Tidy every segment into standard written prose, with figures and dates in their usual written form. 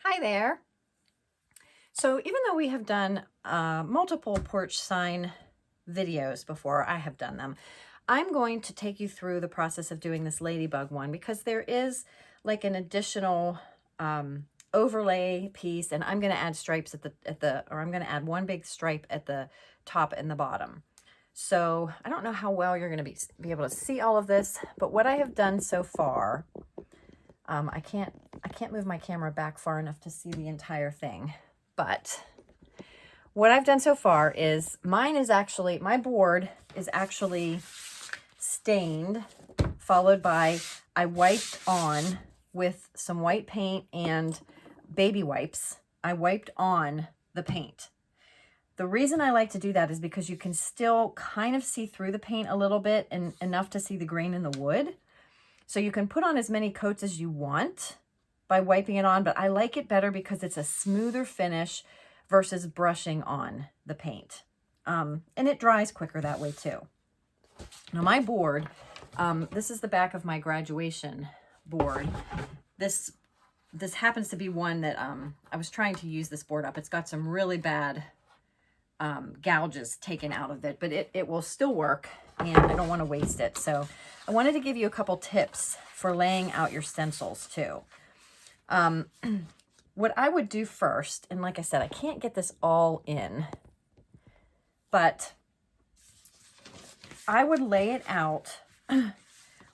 Hi there. So even though we have done multiple porch sign videos before, I have done them, I'm going to take you through the process of doing this ladybug one because there is like an additional overlay piece, and I'm going to add stripes or I'm going to add one big stripe at the top and the bottom. So I don't know how well you're going to be able to see all of this, but what I have done so far, I can't move my camera back far enough to see the entire thing, but what I've done so far is my board is actually stained, followed by I wiped on with some white paint and baby wipes. I wiped on the paint. The reason I like to do that is because you can still kind of see through the paint a little bit and enough to see the grain in the wood. So you can put on as many coats as you want by wiping it on, but I like it better because it's a smoother finish versus brushing on the paint. And it dries quicker that way too. Now my board, this is the back of my graduation board. This happens to be one that I was trying to use this board up. It's got some really bad gouges taken out of it, but it will still work, and I don't want to waste it. So I wanted to give you a couple tips for laying out your stencils too. What I would do first, and like I said, I can't get this all in, but I would lay it out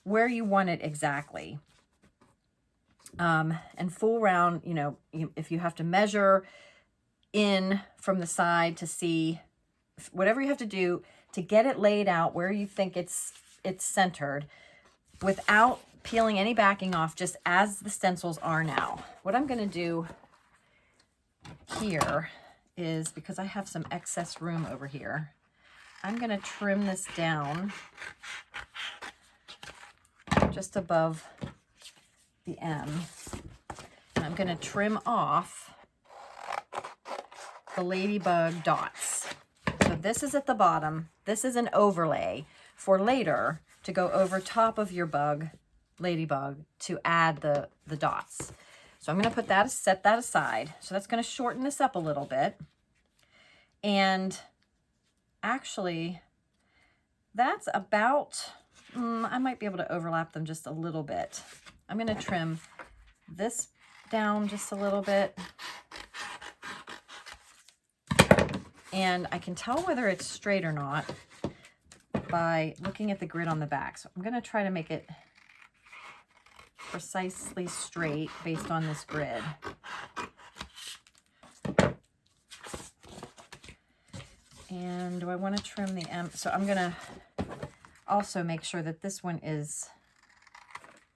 where you want it exactly. And fool around, if you have to measure in from the side to see, whatever you have to do to get it laid out where you think it's centered without peeling any backing off, just as the stencils are now. What I'm going to do here is, because I have some excess room over here, I'm going to trim this down just above the M. And I'm going to trim off the ladybug dots. So this is at the bottom. This is an overlay for later to go over top of your ladybug to add the dots. So I'm going to set that aside. So that's going to shorten this up a little bit. And actually, that's about, I might be able to overlap them just a little bit. I'm going to trim this down just a little bit. And I can tell whether it's straight or not by looking at the grid on the back. So I'm going to try to make it precisely straight based on this grid. And do I want to trim the M? So I'm going to also make sure that this one is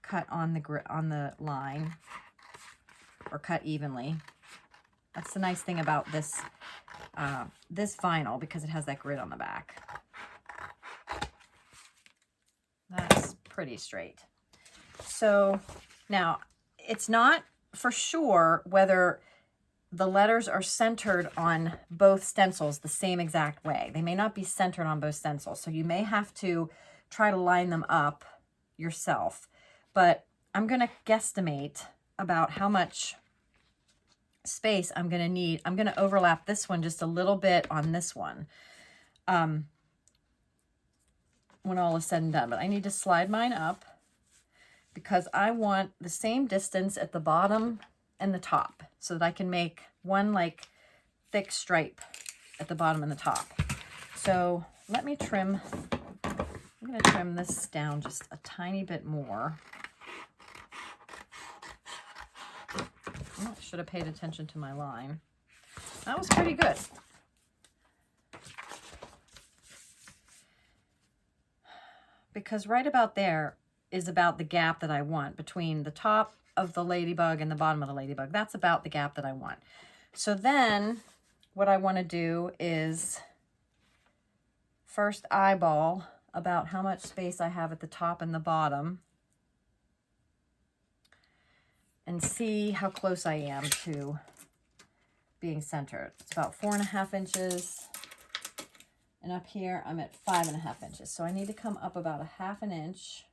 cut on the line, or cut evenly. That's the nice thing about this this vinyl, because it has that grid on the back. That's pretty straight. So now, it's not for sure whether the letters are centered on both stencils the same exact way. They may not be centered on both stencils, so you may have to try to line them up yourself. But I'm going to guesstimate about how much space I'm going to need. I'm going to overlap this one just a little bit on this one when all is said and done. But I need to slide mine up because I want the same distance at the bottom and the top, so that I can make one like thick stripe at the bottom and the top. So let me trim. I'm going to trim this down just a tiny bit more. Oh, I should have paid attention to my line. That was pretty good. Because right about there is about the gap that I want between the top of the ladybug and the bottom of the ladybug. That's about the gap that I want. So then what I want to do is first eyeball about how much space I have at the top and the bottom, and see how close I am to being centered. It's about 4.5 inches. And up here, I'm at 5.5 inches. So I need to come up about 1/2 inch.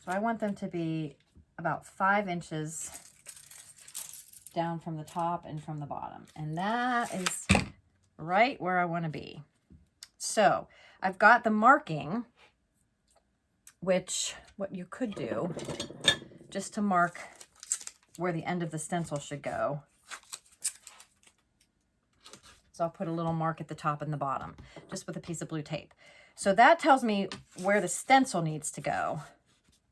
So I want them to be about 5 inches down from the top and from the bottom. And that is right where I want to be. So I've got the marking, which what you could do just to mark where the end of the stencil should go. So I'll put a little mark at the top and the bottom, just with a piece of blue tape. So that tells me where the stencil needs to go.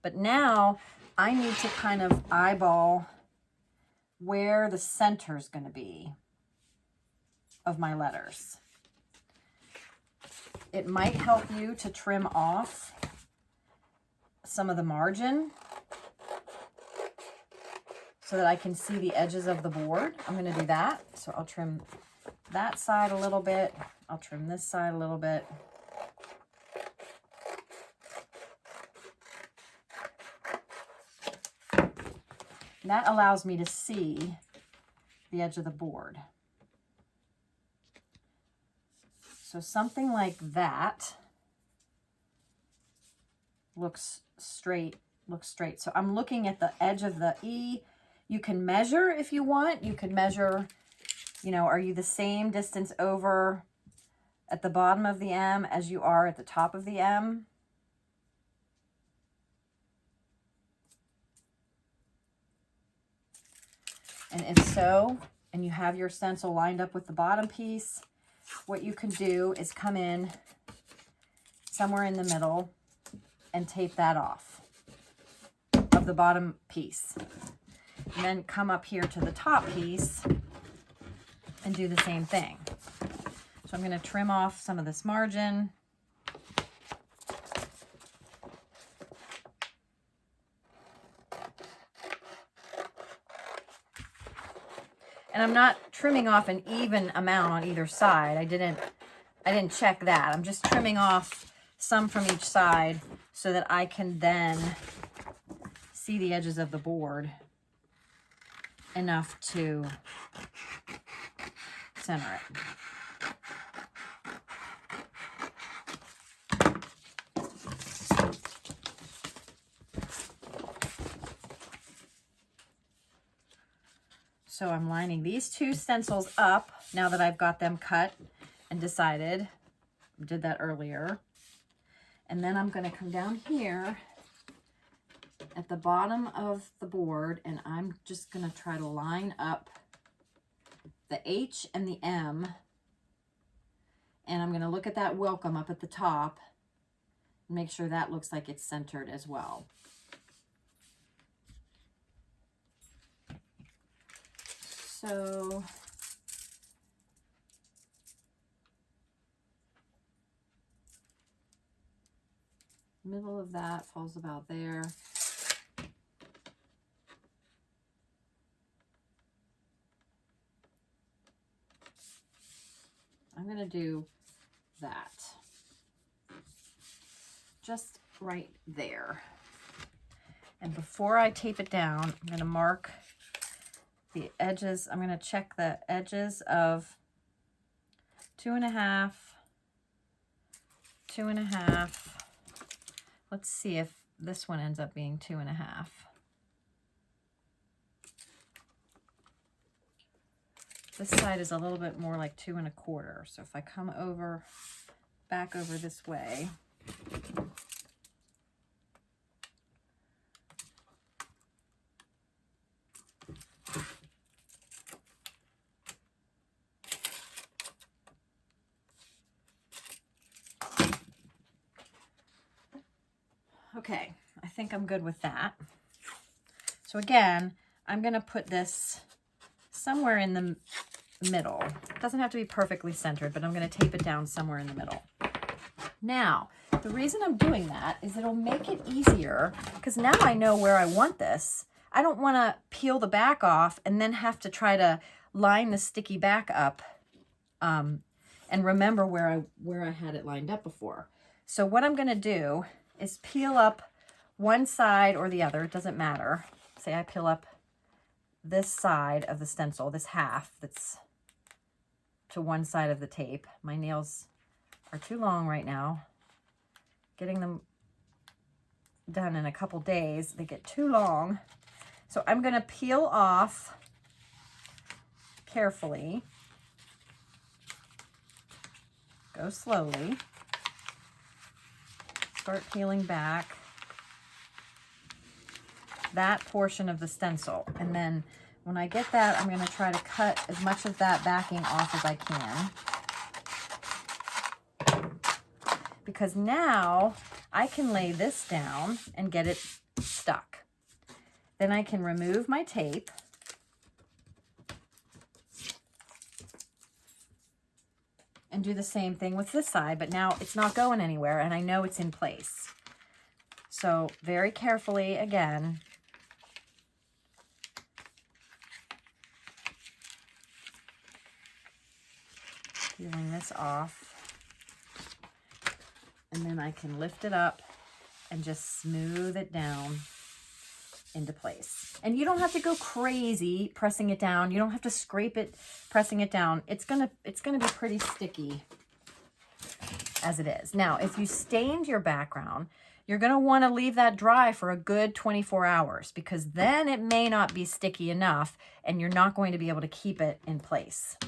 But now I need to kind of eyeball where the center is going to be of my letters. It might help you to trim off some of the margin so that I can see the edges of the board. I'm going to do that. So I'll trim that side a little bit. I'll trim this side a little bit. And that allows me to see the edge of the board. So something like that looks straight, So I'm looking at the edge of the E. You can measure if you want. You can measure, you know, are you the same distance over at the bottom of the M as you are at the top of the M? And if so, and you have your stencil lined up with the bottom piece, what you can do is come in somewhere in the middle and tape that off of the bottom piece. And then come up here to the top piece and do the same thing. So I'm going to trim off some of this margin. And I'm not trimming off an even amount on either side. I didn't check that. I'm just trimming off some from each side so that I can then see the edges of the board enough to center it. So I'm lining these two stencils up now that I've got them cut and decided. I did that earlier. And then I'm going to come down here at the bottom of the board and I'm just going to try to line up the H and the M. And I'm going to look at that welcome up at the top and make sure that looks like it's centered as well. So middle of that falls about there. I'm going to do that just right there. And before I tape it down, I'm going to mark the edges. I'm going to check the edges of 2.5, 2.5. Let's see if this one ends up being 2.5. This side is a little bit more like 2.25. So if I come over, back over this way, okay, I think I'm good with that. So again, I'm going to put this somewhere in the middle. It doesn't have to be perfectly centered, but I'm going to tape it down somewhere in the middle. Now, the reason I'm doing that is it'll make it easier because now I know where I want this. I don't want to peel the back off and then have to try to line the sticky back up and remember where I had it lined up before. So what I'm going to do is peel up one side or the other. It doesn't matter. Say I peel up this side of the stencil, this half that's to one side of the tape. My nails are too long right now. Getting them done in a couple days. They get too long. So I'm going to peel off carefully. Go slowly. Start peeling back that portion of the stencil. And then when I get that, I'm going to try to cut as much of that backing off as I can. Because now I can lay this down and get it stuck. Then I can remove my tape. And do the same thing with this side, but now it's not going anywhere and I know it's in place. So very carefully again, peeling this off. And then I can lift it up and just smooth it down into place. And you don't have to go crazy pressing it down. You don't have to scrape it, pressing it down. It's gonna be pretty sticky as it is. Now, if you stained your background, you're gonna wanna leave that dry for a good 24 hours because then it may not be sticky enough and you're not going to be able to keep it in place.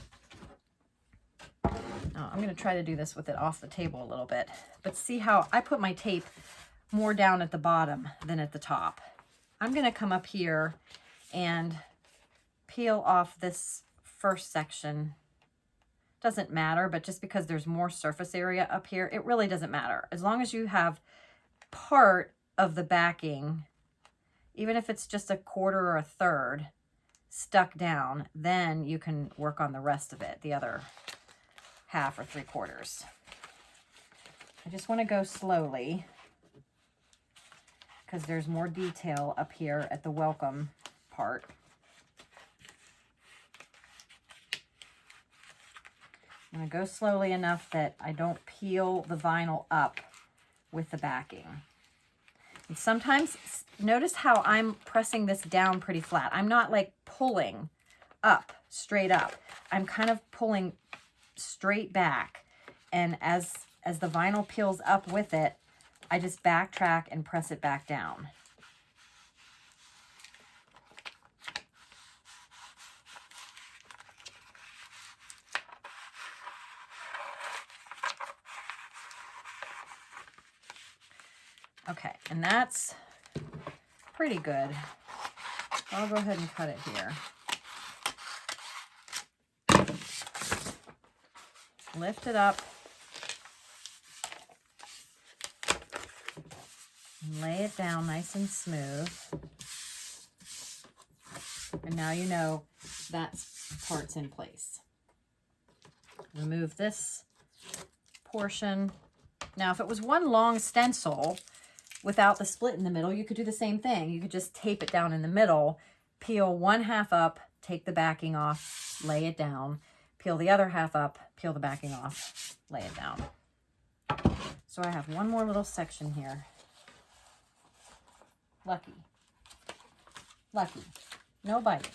Now, I'm gonna try to do this with it off the table a little bit, but see how I put my tape more down at the bottom than at the top. I'm going to come up here and peel off this first section. Doesn't matter, but just because there's more surface area up here, it really doesn't matter. As long as you have part of the backing, even if it's just a quarter or a third stuck down, then you can work on the rest of it, the other half or 3/4. I just want to go slowly, because there's more detail up here at the welcome part. I'm going to go slowly enough that I don't peel the vinyl up with the backing. And sometimes, notice how I'm pressing this down pretty flat. I'm not like pulling up, straight up. I'm kind of pulling straight back. And as the vinyl peels up with it, I just backtrack and press it back down. Okay, and that's pretty good. I'll go ahead and cut it here. Lift it up. Lay it down nice and smooth. And now you know that part's in place. Remove this portion. Now, if it was one long stencil without the split in the middle, you could do the same thing. You could just tape it down in the middle, peel one half up, take the backing off, lay it down, peel the other half up, peel the backing off, lay it down. So I have one more little section here. Lucky. Lucky. No biting.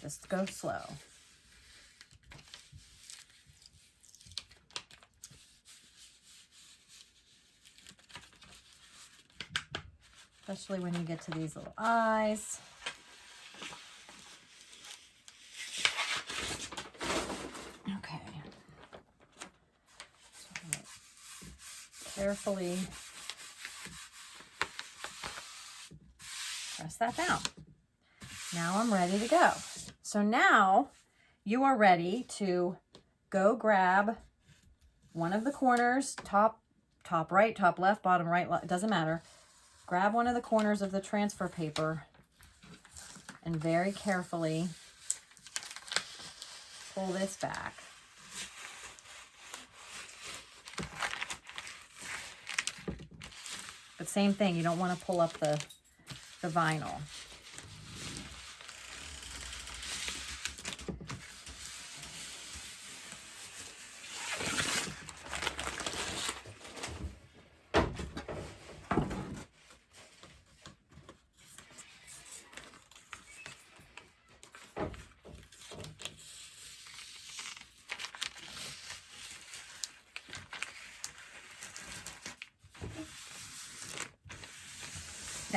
Just go slow. Especially when you get to these little eyes. Okay. Carefully press that down. Now I'm ready to go. So now you are ready to go grab one of the corners, top right, top left, bottom right, it doesn't matter. Grab one of the corners of the transfer paper and very carefully pull this back. But same thing, you don't want to pull up the vinyl.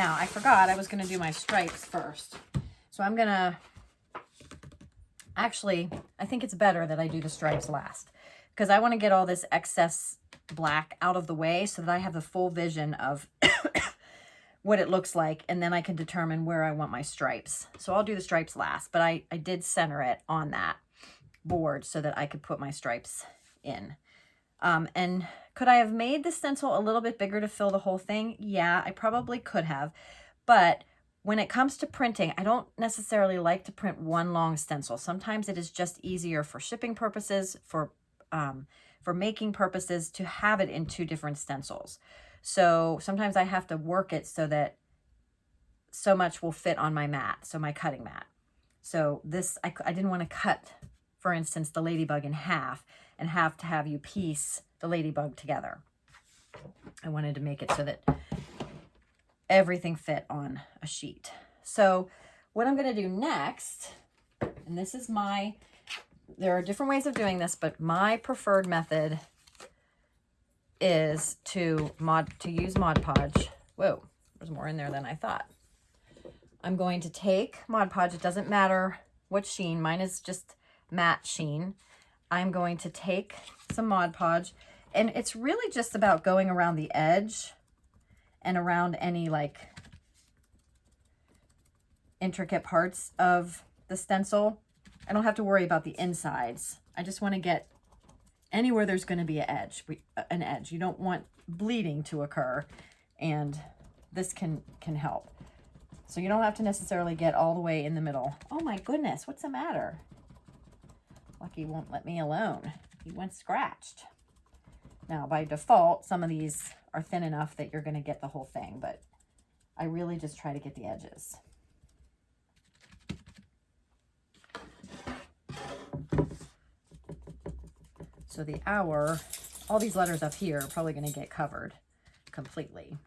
Now, I forgot I was going to do my stripes first. So I'm going to, actually, I think it's better that I do the stripes last, because I want to get all this excess black out of the way so that I have the full vision of what it looks like, and then I can determine where I want my stripes. So I'll do the stripes last, but I did center it on that board so that I could put my stripes in. And could I have made the stencil a little bit bigger to fill the whole thing? Yeah, I probably could have. But when it comes to printing, I don't necessarily like to print one long stencil. Sometimes it is just easier for shipping purposes, for making purposes, to have it in 2 different stencils. So sometimes I have to work it so that so much will fit on my mat, so my cutting mat. So this, I didn't want to cut, for instance, the ladybug in half and have to have you piece the ladybug together. I wanted to make it so that everything fit on a sheet. So what I'm going to do next, and this is there are different ways of doing this, but my preferred method is to use Mod Podge. Whoa, there's more in there than I thought. I'm going to take Mod Podge. It doesn't matter what sheen. Mine is just matte sheen. I'm going to take some Mod Podge, and it's really just about going around the edge and around any like intricate parts of the stencil. I don't have to worry about the insides. I just want to get anywhere there's going to be an edge. You don't want bleeding to occur, and this can help. So you don't have to necessarily get all the way in the middle. Oh my goodness, what's the matter? Lucky won't let me alone. He went scratched. Now, by default, some of these are thin enough that you're going to get the whole thing, but I really just try to get the edges. So the hour, all these letters up here are probably going to get covered completely.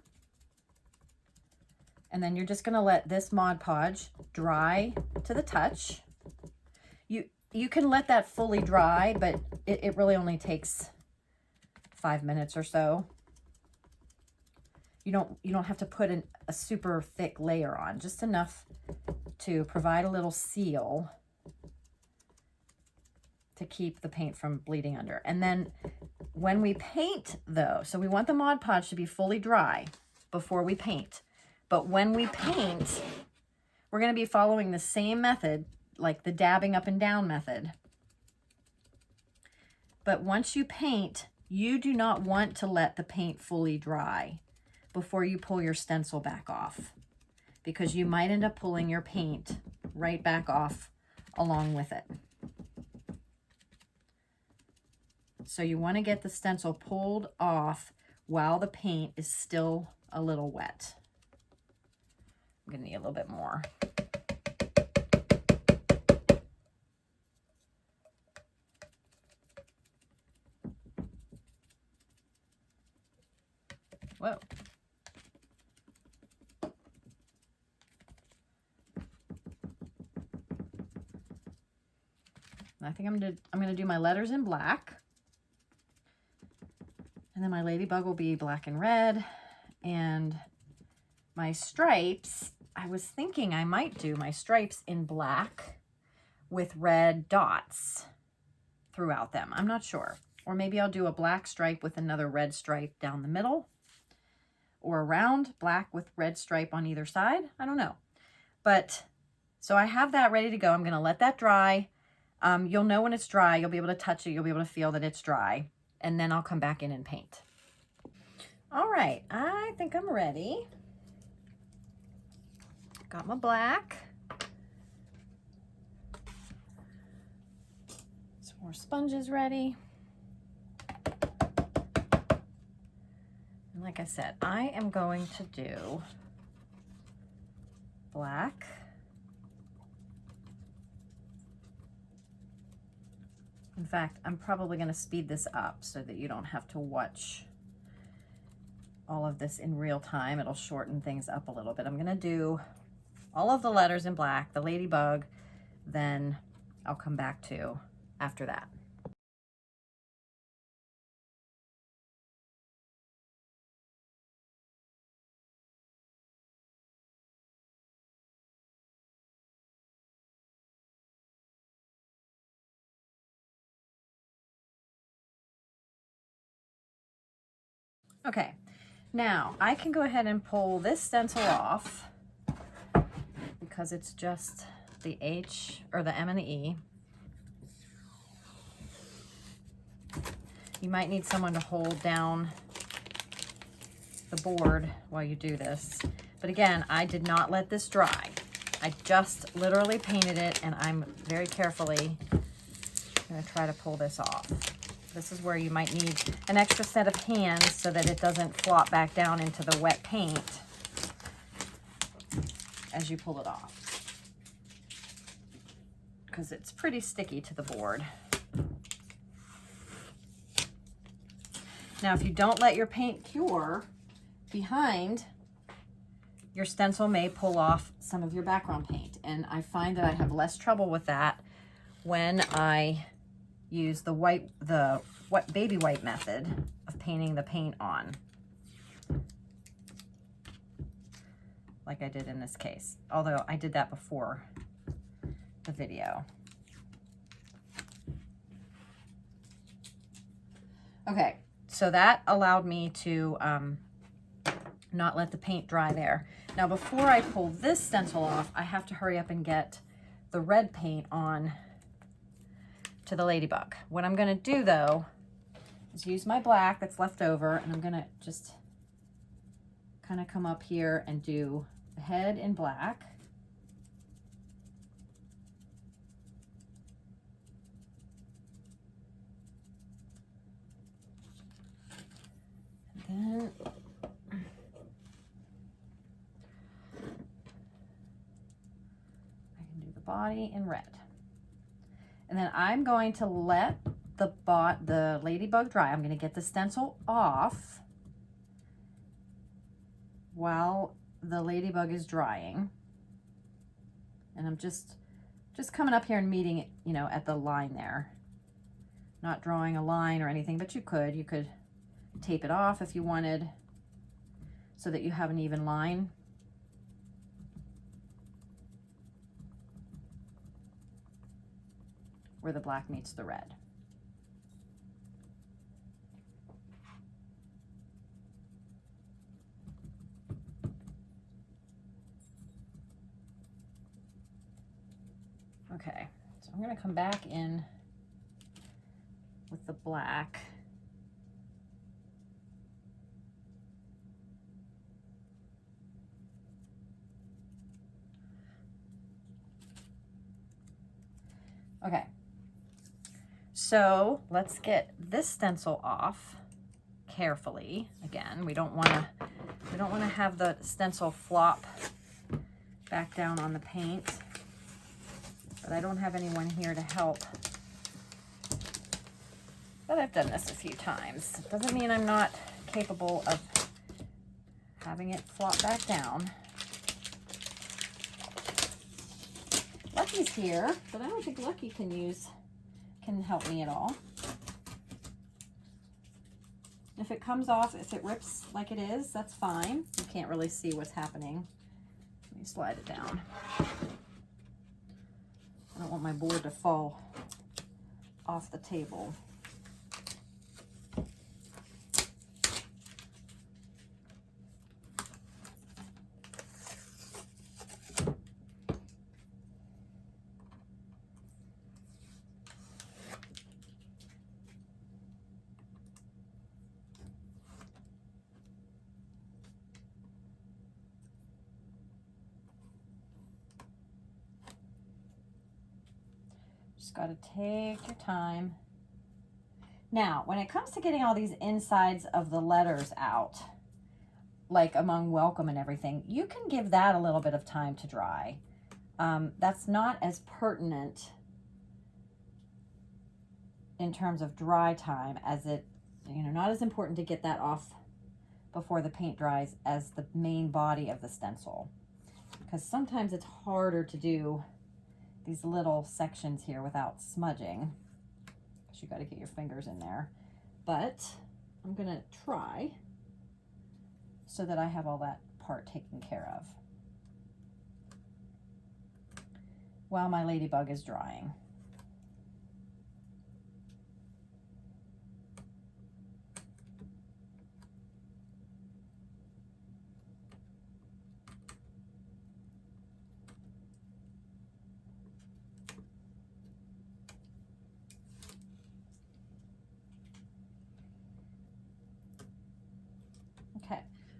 And then you're just going to let this Mod Podge dry to the touch. You can let that fully dry, but it really only takes 5 minutes or so. You don't have to put a super thick layer on, just enough to provide a little seal to keep the paint from bleeding under. And then when we paint though, so we want the Mod Podge to be fully dry before we paint. But when we paint, we're going to be following the same method, like the dabbing up and down method. But once you paint, you do not want to let the paint fully dry before you pull your stencil back off, because you might end up pulling your paint right back off along with it. So you want to get the stencil pulled off while the paint is still a little wet. I'm going to need a little bit more. Whoa. I think I'm gonna do my letters in black. And then my ladybug will be black and red. And my stripes, I was thinking I might do my stripes in black with red dots throughout them. I'm not sure. Or maybe I'll do a black stripe with another red stripe down the middle, or around, black with red stripe on either side. I don't know. But so I have that ready to go. I'm going to let that dry. You'll know when it's dry. You'll be able to touch it. You'll be able to feel that it's dry. And then I'll come back in and paint. All right, I think I'm ready. Got my black. Some more sponges ready. And like I said, I am going to do black. In fact, I'm probably going to speed this up so that you don't have to watch all of this in real time. It'll shorten things up a little bit. I'm going to do all of the letters in black, the ladybug, then I'll come back to after that. Okay, now I can go ahead and pull this stencil off because it's just the H or the M and the E. You might need someone to hold down the board while you do this. But again, I did not let this dry. I just literally painted it, and I'm very carefully going to try to pull this off. This is where you might need an extra set of hands so that it doesn't flop back down into the wet paint as you pull it off, because it's pretty sticky to the board. Now, if you don't let your paint cure behind, your stencil may pull off some of your background paint. And I find that I have less trouble with that when I use the baby white method of painting the paint on, like I did in this case. Although I did that before the video. Okay. So that allowed me to not let the paint dry there. Now, before I pull this stencil off, I have to hurry up and get the red paint on to the ladybug. What I'm gonna do though is use my black that's left over, and I'm gonna just kind of come up here and do the head in black. Then I can do the body in red. And then I'm going to let the ladybug dry. I'm going to get the stencil off while the ladybug is drying. And I'm just coming up here and meeting it, you know, at the line there. Not drawing a line or anything, but you could tape it off if you wanted so that you have an even line. Where the black meets the red. Okay, so I'm going to come back in with the black. Okay, so let's get this stencil off carefully. Again, we don't want to have the stencil flop back down on the paint. But I don't have anyone here to help. But I've done this a few times. It doesn't mean I'm not capable of having it flop back down. Lucky's here, but I don't think Lucky can help me at all. If it comes off, if it rips like it is, that's fine. You can't really see what's happening. Let me slide it down. I don't want my board to fall off the table. Just got to take your time. Now, when it comes to getting all these insides of the letters out, like among welcome and everything, you can give that a little bit of time to dry. That's not as pertinent in terms of dry time as it, not as important to get that off before the paint dries as the main body of the stencil. Because sometimes it's harder to do these little sections here without smudging. Because you got to get your fingers in there. But I'm going to try so that I have all that part taken care of while my ladybug is drying.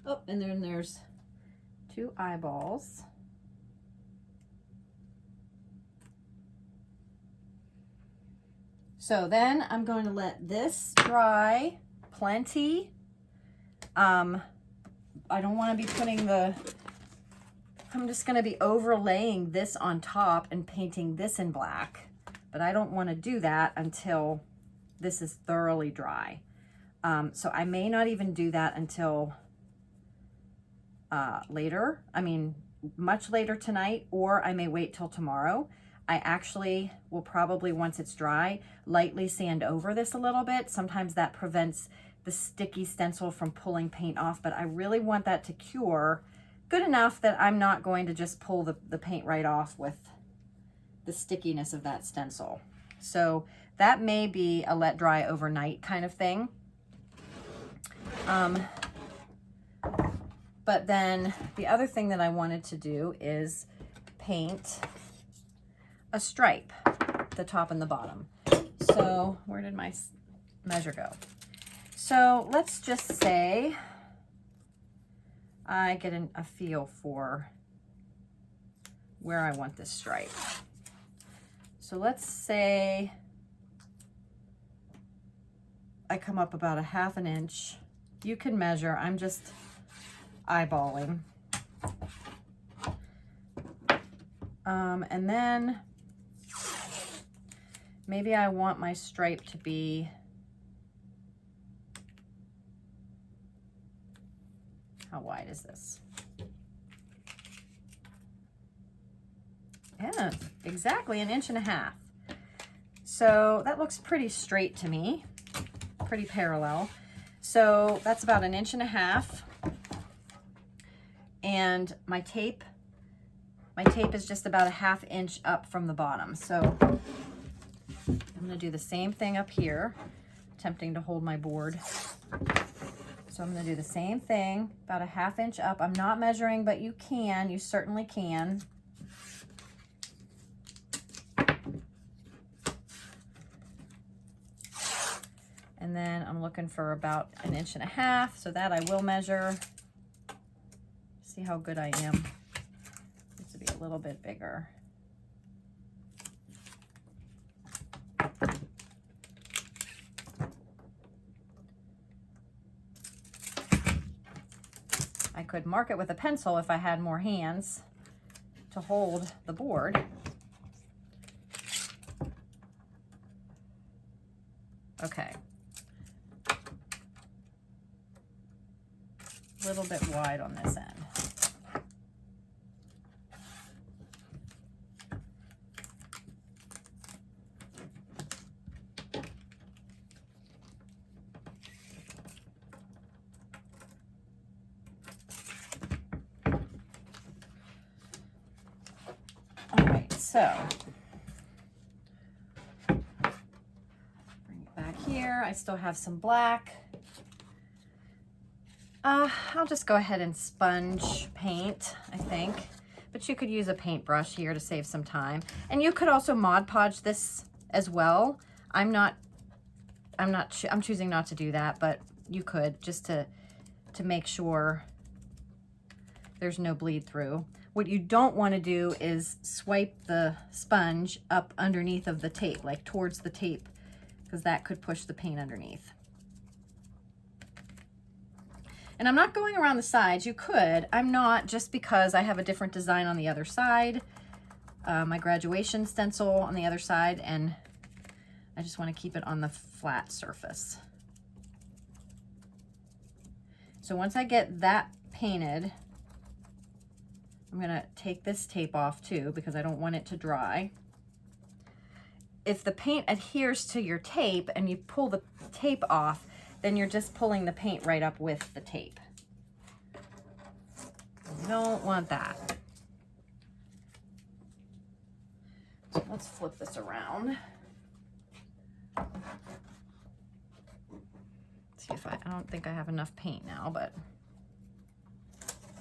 Oh, and then there's 2 eyeballs. So then I'm going to let this dry plenty. I don't want to be putting I'm just going to be overlaying this on top and painting this in black, but I don't want to do that until this is thoroughly dry. So I may not even do that until later. I mean, much later tonight, or I may wait till tomorrow. I actually will probably, once it's dry, lightly sand over this a little bit. Sometimes that prevents the sticky stencil from pulling paint off, but I really want that to cure good enough that I'm not going to just pull the paint right off with the stickiness of that stencil. So that may be a let dry overnight kind of thing. But then the other thing that I wanted to do is paint a stripe, the top and the bottom. So where did my measure go? So let's just say I get a feel for where I want this stripe. So let's say I come up about 1/2 inch. You can measure, I'm just eyeballing. And then maybe I want my stripe to be, how wide is this? Yeah, exactly 1.5 inches. So that looks pretty straight to me, pretty parallel. So that's about 1.5 inches. And my tape is just about 1/2 inch up from the bottom. So I'm gonna do the same thing up here, attempting to hold my board. So I'm gonna do the same thing, about 1/2 inch up. I'm not measuring, but you certainly can. And then I'm looking for about 1.5 inches, so that I will measure. See how good I am. Needs to be a little bit bigger. I could mark it with a pencil if I had more hands to hold the board. Okay. A little bit wide on this end. All right, so bring it back here. I still have some black. I'll just go ahead and sponge paint, I think. But you could use a paintbrush here to save some time. And you could also Mod Podge this as well. I'm choosing not to do that, but you could, just to make sure there's no bleed through. What you don't want to do is swipe the sponge up underneath of the tape, like towards the tape, because that could push the paint underneath. And I'm not going around the sides. You could. I'm not, just because I have a different design on the other side. My graduation stencil on the other side, and I just want to keep it on the flat surface. So once I get that painted, I'm going to take this tape off too, because I don't want it to dry. If the paint adheres to your tape and you pull the tape off, then you're just pulling the paint right up with the tape. You don't want that. So let's flip this around. See if I don't think I have enough paint now, but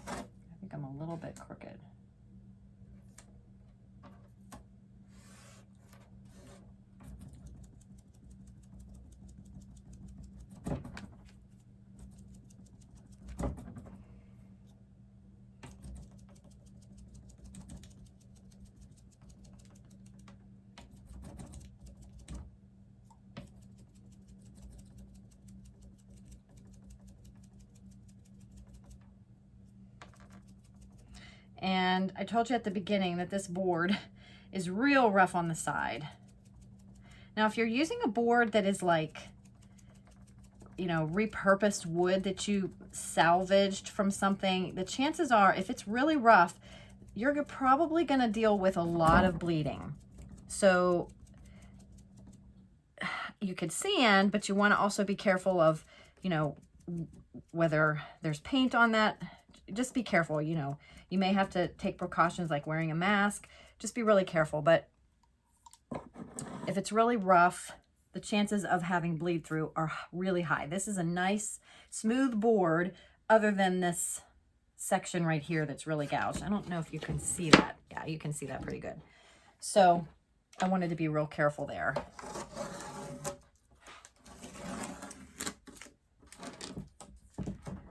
I think I'm a little bit crooked. And I told you at the beginning that this board is real rough on the side. Now, if you're using a board that is like, you know, repurposed wood that you salvaged from something, the chances are, if it's really rough, you're probably going to deal with a lot of bleeding. So you could sand, but you want to also be careful of, you know, whether there's paint on that. Just be careful, you know. You may have to take precautions like wearing a mask. Just be really careful. But if it's really rough, the chances of having bleed through are really high. This is a nice, smooth board, other than this section right here that's really gouged. I don't know if you can see that. Yeah, you can see that pretty good. So I wanted to be real careful there.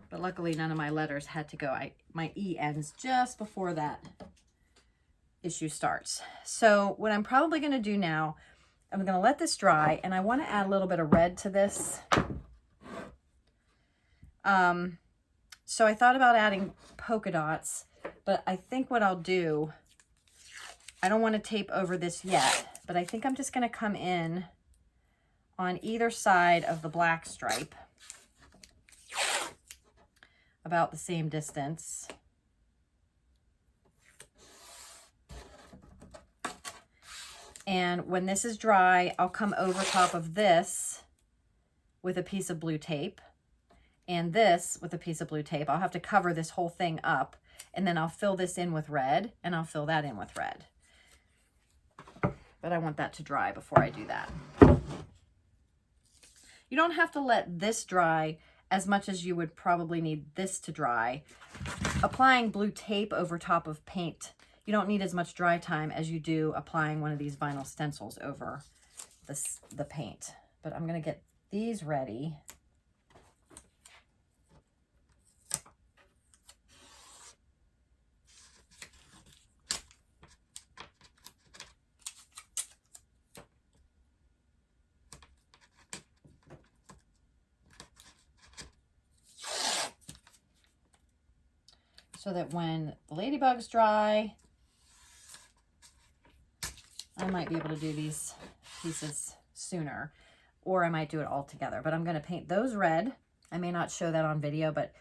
But luckily none of my letters had to go. My E ends just before that issue starts. So what I'm probably going to do now, I'm going to let this dry, and I want to add a little bit of red to this. So I thought about adding polka dots, but I think what I'll do, I don't want to tape over this yet, but I think I'm just going to come in on either side of the black stripe about the same distance. And when this is dry, I'll come over top of this with a piece of blue tape, and this with a piece of blue tape. I'll have to cover this whole thing up, and then I'll fill this in with red, and I'll fill that in with red. But I want that to dry before I do that. You don't have to let this dry as much as you would probably need this to dry. Applying blue tape over top of paint, you don't need as much dry time as you do applying one of these vinyl stencils over the paint. But I'm going to get these ready. So that when the ladybug's dry, I might be able to do these pieces sooner, or I might do it all together. But I'm going to paint those red. I may not show that on video, but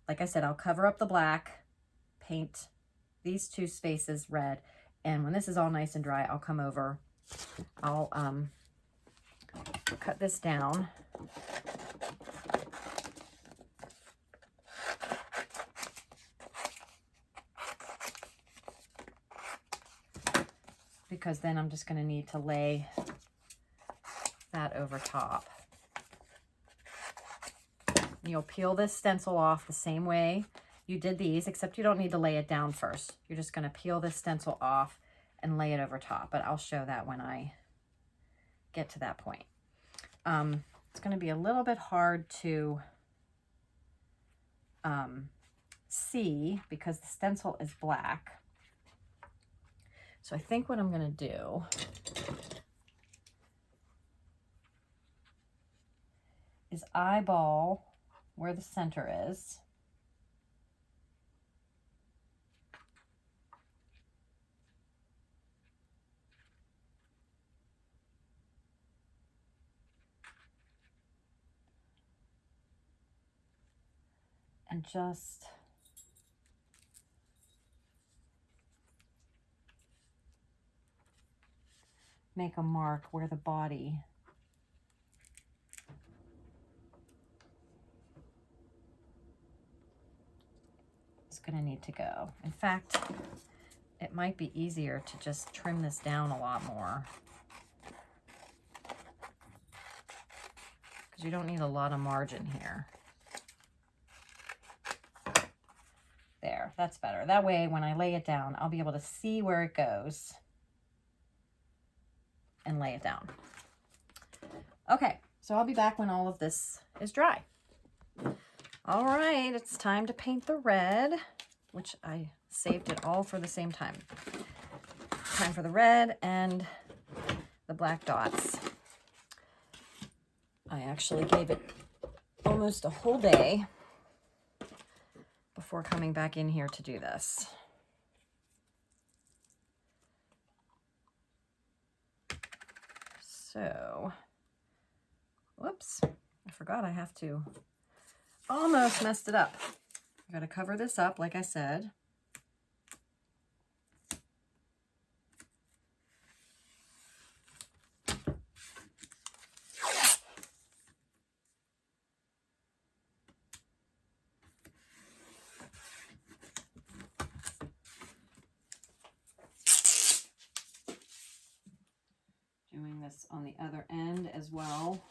like I said, I'll cover up the black, paint these two spaces red, and when this is all nice and dry, I'll come over. I'll cut this down. Because then I'm just going to need to lay that over top. You'll peel this stencil off the same way you did these, except you don't need to lay it down first. You're just going to peel this stencil off and lay it over top, but I'll show that when I get to that point. It's going to be a little bit hard to see because the stencil is black. So I think what I'm going to do is eyeball where the center is. And just make a mark where the body is going to need to go. In fact, it might be easier to just trim this down a lot more, because you don't need a lot of margin here. There, that's better. That way, when I lay it down, I'll be able to see where it goes and lay it down. Okay, so I'll be back when all of this is dry. All right, it's time to paint the red, which I saved it all for the same time. Time for the red and the black dots. I actually gave it almost a whole day before coming back in here to do this. So, whoops, I forgot I have to, almost messed it up. I got to cover this up, like I said. Doing this on the other end as well.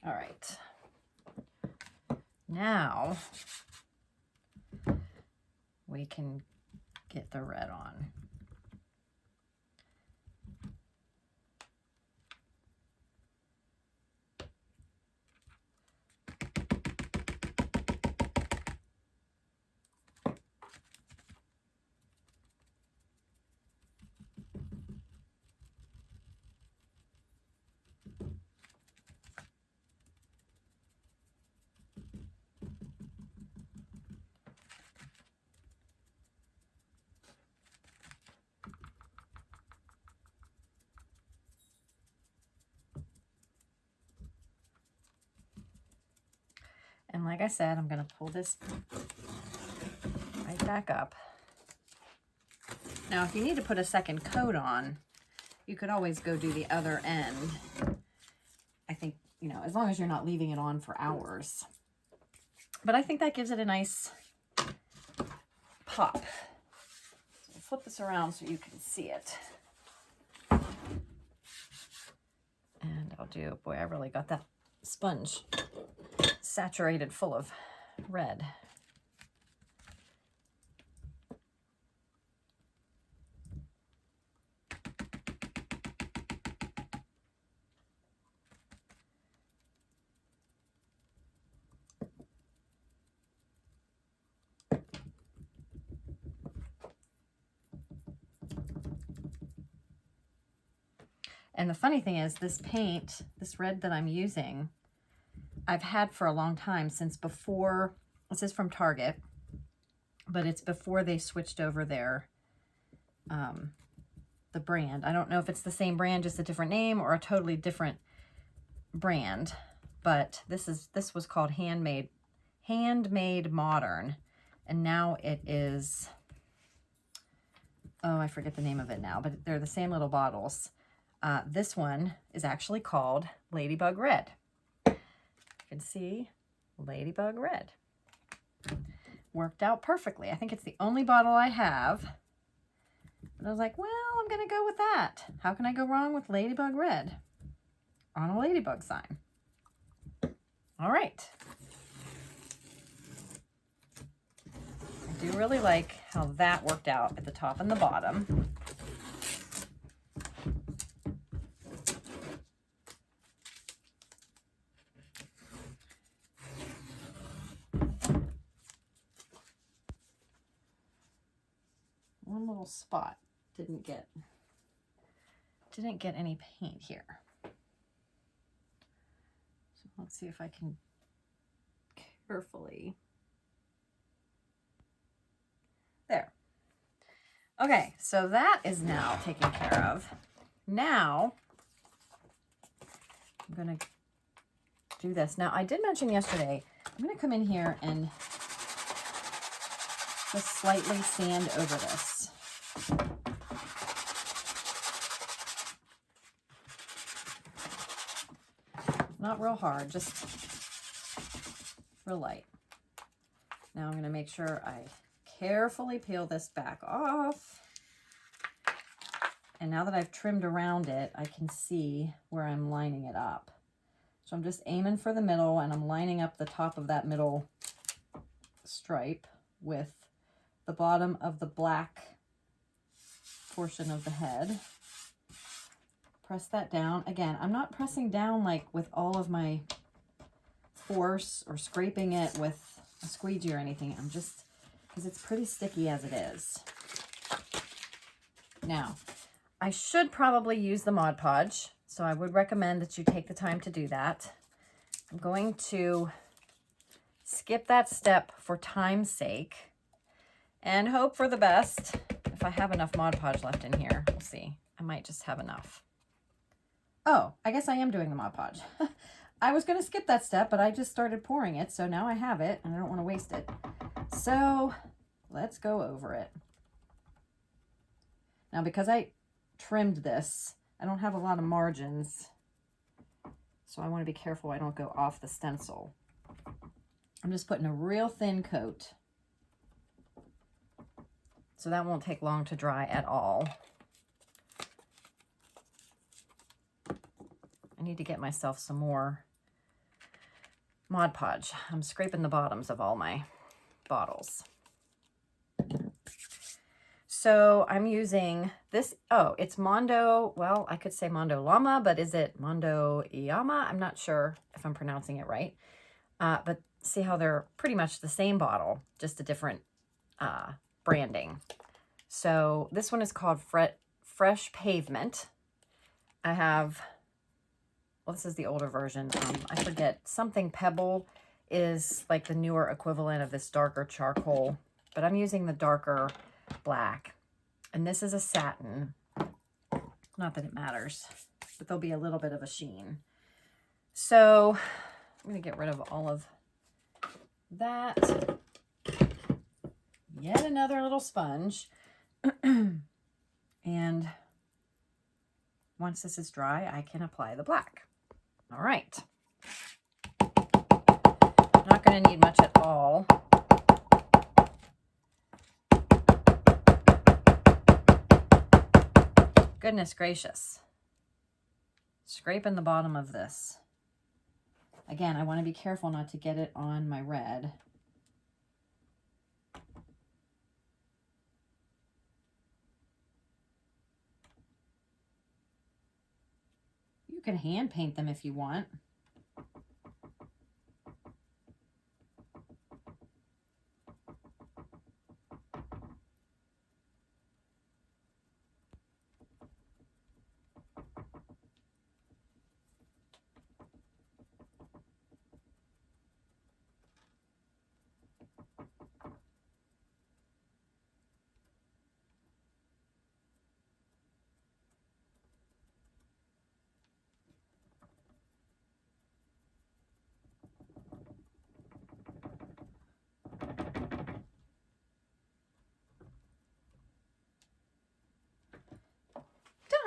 All right. Now we can get the red on. And like I said, I'm going to pull this right back up. Now, if you need to put a second coat on, you could always go do the other end. I think, you know, as long as you're not leaving it on for hours. But I think that gives it a nice pop. So I'll flip this around so you can see it. And I'll do, boy, I really got that sponge saturated full of red. And the funny thing is, this paint, this red that I'm using, I've had for a long time, since before, this is from Target, but it's before they switched over their, the brand. I don't know if it's the same brand, just a different name, or a totally different brand, but this was called Handmade Modern, and now it is, oh, I forget the name of it now, but they're the same little bottles. This one is actually called Ladybug Red. You can see Ladybug Red. Worked out perfectly. I think it's the only bottle I have. And I was like, well, I'm going to go with that. How can I go wrong with Ladybug Red on a ladybug sign? All right. I do really like how that worked out at the top and the bottom. One little spot didn't get any paint here. So let's see if I can carefully. There. Okay, so that is now taken care of. Now I'm gonna do this. Now I did mention yesterday, I'm gonna come in here and just slightly sand over this. Not real hard, just real light. Now I'm going to make sure I carefully peel this back off. And now that I've trimmed around it, I can see where I'm lining it up. So I'm just aiming for the middle, and I'm lining up the top of that middle stripe with the bottom of the black portion of the head. Press that down. Again, I'm not pressing down like with all of my force or scraping it with a squeegee or anything. I'm just, because it's pretty sticky as it is. Now, I should probably use the Mod Podge, so I would recommend that you take the time to do that. I'm going to skip that step for time's sake and hope for the best. If I have enough Mod Podge left in here, we'll see. I might just have enough. Oh, I guess I am doing the Mod Podge. I was going to skip that step, but I just started pouring it, so now I have it, and I don't want to waste it. So let's go over it. Now, because I trimmed this, I don't have a lot of margins, so I want to be careful I don't go off the stencil. I'm just putting a real thin coat, so that won't take long to dry at all. I need to get myself some more Mod Podge. I'm scraping the bottoms of all my bottles. So I'm using this, oh, it's Mondo, well, I could say Mondo Llama, but is it Mondo Llama? I'm not sure if I'm pronouncing it right. But see how they're pretty much the same bottle, just a different branding. So this one is called Fresh Pavement. I have, well, this is the older version. I forget, something Pebble is like the newer equivalent of this darker charcoal, but I'm using the darker black. And this is a satin. Not that it matters, but there'll be a little bit of a sheen. So I'm going to get rid of all of that. Yet another little sponge. And once this is dry, I can apply the black. All right. Not going to need much at all. Goodness gracious. Scraping the bottom of this. Again, I want to be careful not to get it on my red. You can hand paint them if you want.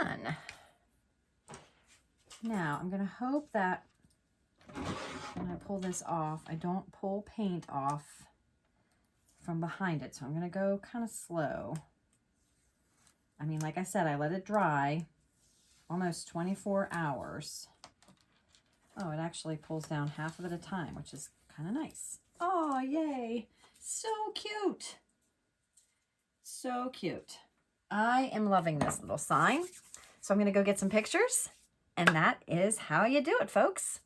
Done. Now I'm going to hope that when I pull this off, I don't pull paint off from behind it. So I'm going to go kind of slow. I mean, like I said, I let it dry almost 24 hours. Oh, it actually pulls down half of it at a time, which is kind of nice. Oh, yay. So cute. So cute. I am loving this little sign. So I'm going to go get some pictures. And that is how you do it, folks.